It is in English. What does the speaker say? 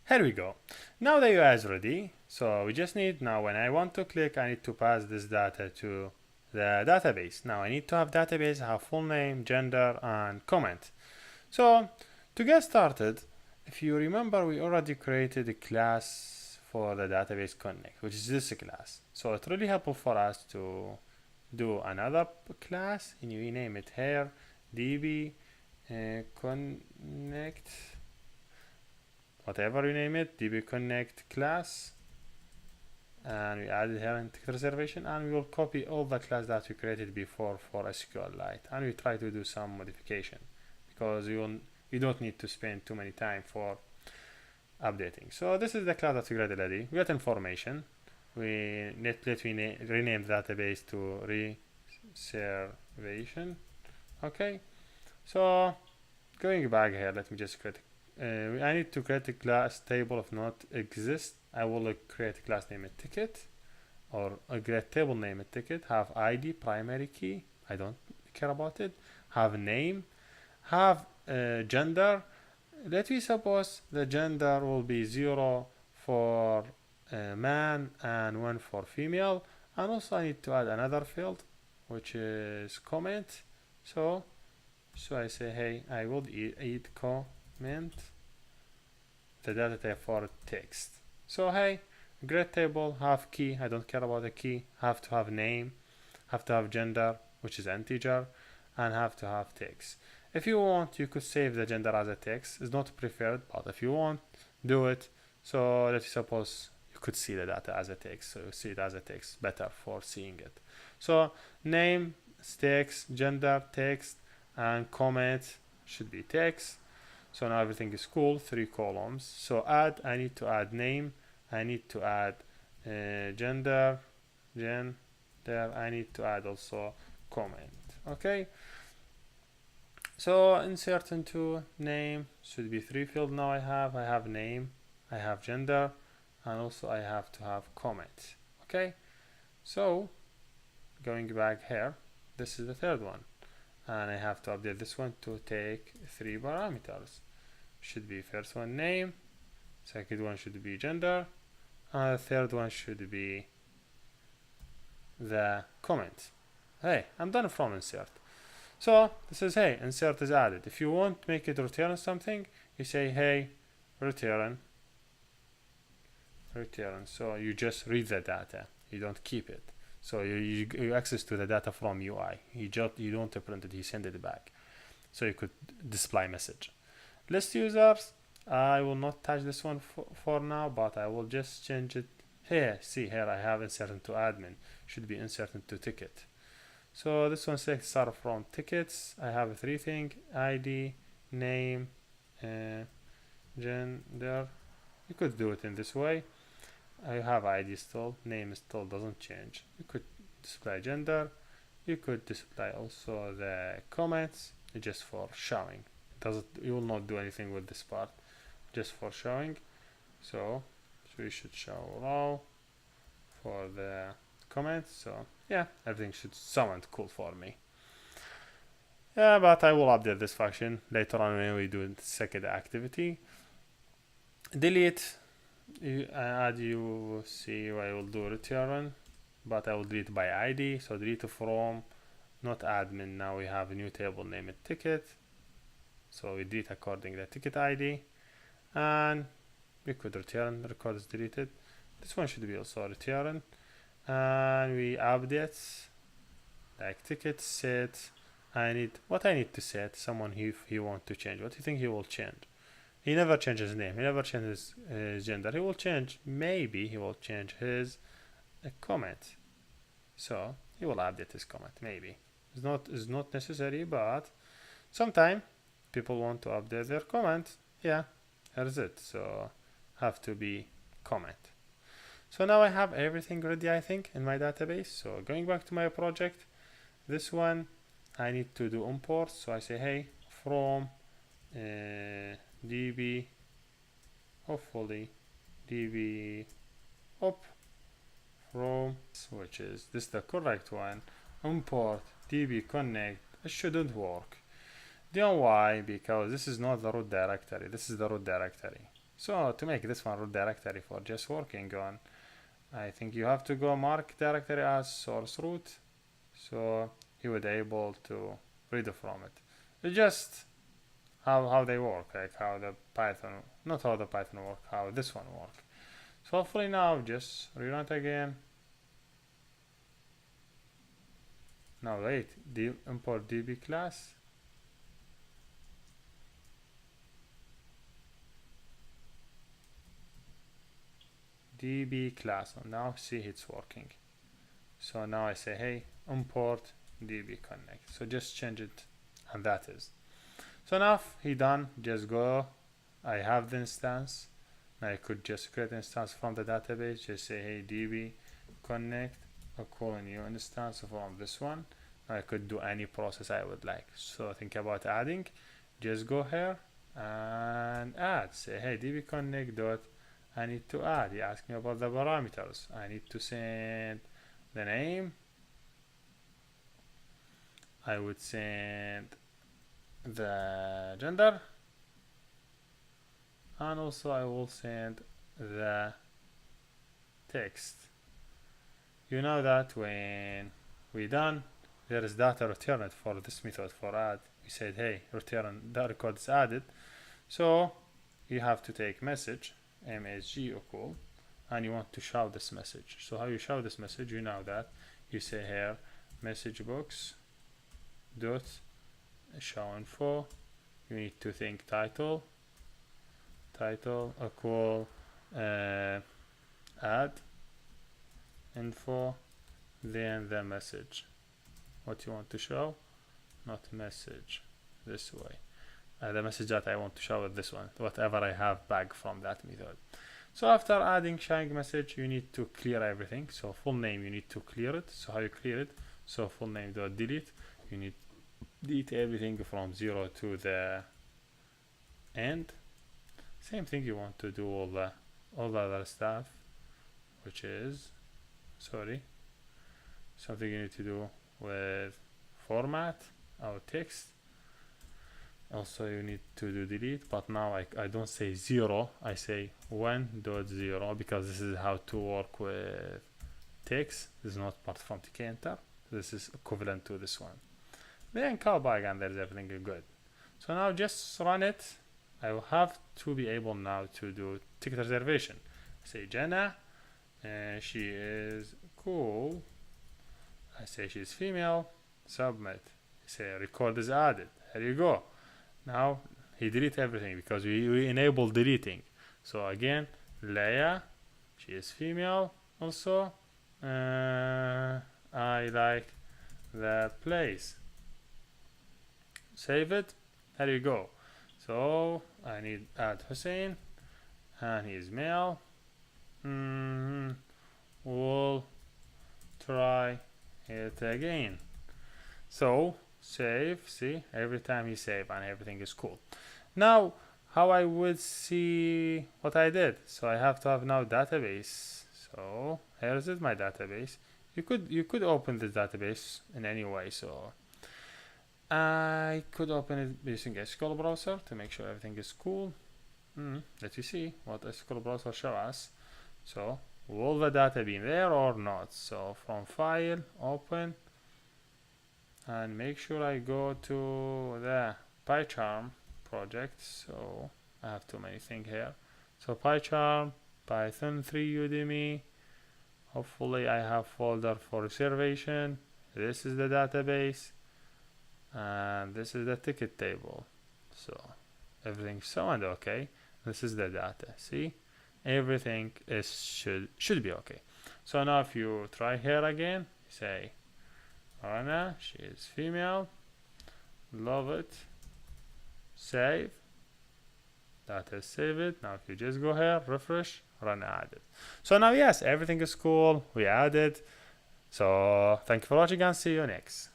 Here we go. Now the UI is ready. So we just need, now when I want to click, I need to pass this data to the database. Now I need to have database, have full name, gender, and comment. So to get started, if you remember, we already created a class for the database connect, which is this class. So it's really helpful for us to do another class, and we name it here db connect, whatever you name it, db connect class, and we added here in ticket reservation, and we will copy all the class that we created before for SQLite, and we try to do some modification because you don't need to spend too many time for updating. So this is the class that we created already. We got information. We rename the database to reservation. Okay, so going back here, let me just create I need to create a class table if not exist. I will create a class named ticket, or a create table named ticket, have ID primary key, I don't care about it, have name, have gender. Let me suppose the gender will be 0 for man and 1 for female, and also I need to add another field which is comment. So I say, hey, I will eat comment the data type for text. So hey, grade table, have key, I don't care about the key, have to have name, have to have gender, which is integer, and have to have text. If you want, you could save the gender as a text. It's not preferred, but if you want, do it. So let's suppose you could see the data as a text, so you see it as a text, better for seeing it. So name text, gender text, and comment should be text. So now everything is cool, 3 columns. So add, I need to add name, I need to add gender, I need to add also comment. Okay, so insert into name should be 3 fields. Now I have name, I have gender, and also I have to have comment. Okay, so going back here, this is the third one, and I have to update this one to take 3 parameters. Should be first one name, second one should be gender, and the third one should be the comment. Hey, I'm done from insert. So this is, hey, insert is added. If you want to make it return something, you say, hey, return. So you just read the data, you don't keep it. So you access to the data from UI. You don't print it, you send it back. So you could display message. List users, I will not touch this one for now, but I will just change it here. See here, I have inserted to admin, should be inserted to ticket. So this one says start from tickets. I have 3 things: ID, name, gender. You could do it in this way. I have ID still, name still doesn't change. You could display gender. You could display also the comments just for showing. You will not do anything with this part, just for showing. So we should show raw for the comments. So yeah, everything should sound cool for me. Yeah, but I will update this function later on when we do the second activity. Delete, add, you see I will do return, but I will delete by ID. So delete from, not admin. Now we have a new table named ticket. So we delete according to the ticket ID, and we could return the record is deleted. This one should be also return, and we update like ticket set. I need to set someone he want to change. What do you think he will change? He never changes his name. He never changes his gender. He will change. Maybe he will change his comment. So he will update his comment. Maybe it's not necessary, but sometimes people want to update their comment. Yeah, here's it. So have to be comment. So now I have everything ready, I think, in my database. So going back to my project, this one I need to do import. So I say, hey, from db, hopefully db up from, which is this the correct one, import db connect. It shouldn't work. Do you know why? Because this is not the root directory. This is the root directory. So to make this one root directory for just working on, I think you have to go mark directory as source root, so you would able to read from it. It's just how they work, like how the Python, not how the Python work, how this one work. So hopefully now just rerun it again. Now wait, import db class. db class, and now see it's working. So now I say, hey, import db connect. So just change it, and that is. So now he done, just go, I have the instance. Now I could just create an instance from the database, just say, hey, db connect, I'll call a new instance from this one. I could do any process I would like. So think about adding, just go here and add, say, hey, db connect dot, I need to add, he asked me about the parameters. I need to send the name, I would send the gender, and also I will send the text. You know that when we done, there is data returned for this method for add. We said, hey, return the record is added. So you have to take message msg equal, and you want to show this message. So how you show this message, you know that you say here message box dot show info. You need to think title equal add info, then the message what you want to show, not message this way. The message that I want to show is this one, whatever I have back from that method. So after adding showing message, you need to clear everything. So full name, you need to clear it. So how you clear it? So full name dot delete, you need delete everything from 0 to the end. Same thing, you want to do all the other stuff, which is something you need to do with format or text. Also you need to do delete, but now I don't say 0, I say 1.0, because this is how to work with text. This is not part from TK enter, this is equivalent to this one. Then call back and there's everything good. So now just run it. I will have to be able now to do ticket reservation. Say Jenna, she is cool. I say she's female, submit. I say record is added. Here you go. Now he delete everything because we enable deleting. So again, Leia, she is female also. I like the place. Save it. There you go. So I need add Hussein, and he is male. We'll try it again. So save, see, every time he save and everything is cool. Now how I would see what I did. So I have to have now database. So here is my database. You could open this database in any way. So I could open it using SQL browser to make sure everything is cool. Let me see what SQL browser show us. So will the data be there or not? So from file, open, and make sure I go to the PyCharm project. So I have too many things here. So PyCharm, Python 3 Udemy. Hopefully I have folder for reservation. This is the database, and this is the ticket table. So everything sound okay. This is the data. See, everything is should be okay. So now if you try here again, say Anna, she is female, love it, save, that is save it. Now if you just go here, refresh, run added. So now yes, everything is cool, we added. So thank you for watching and see you next.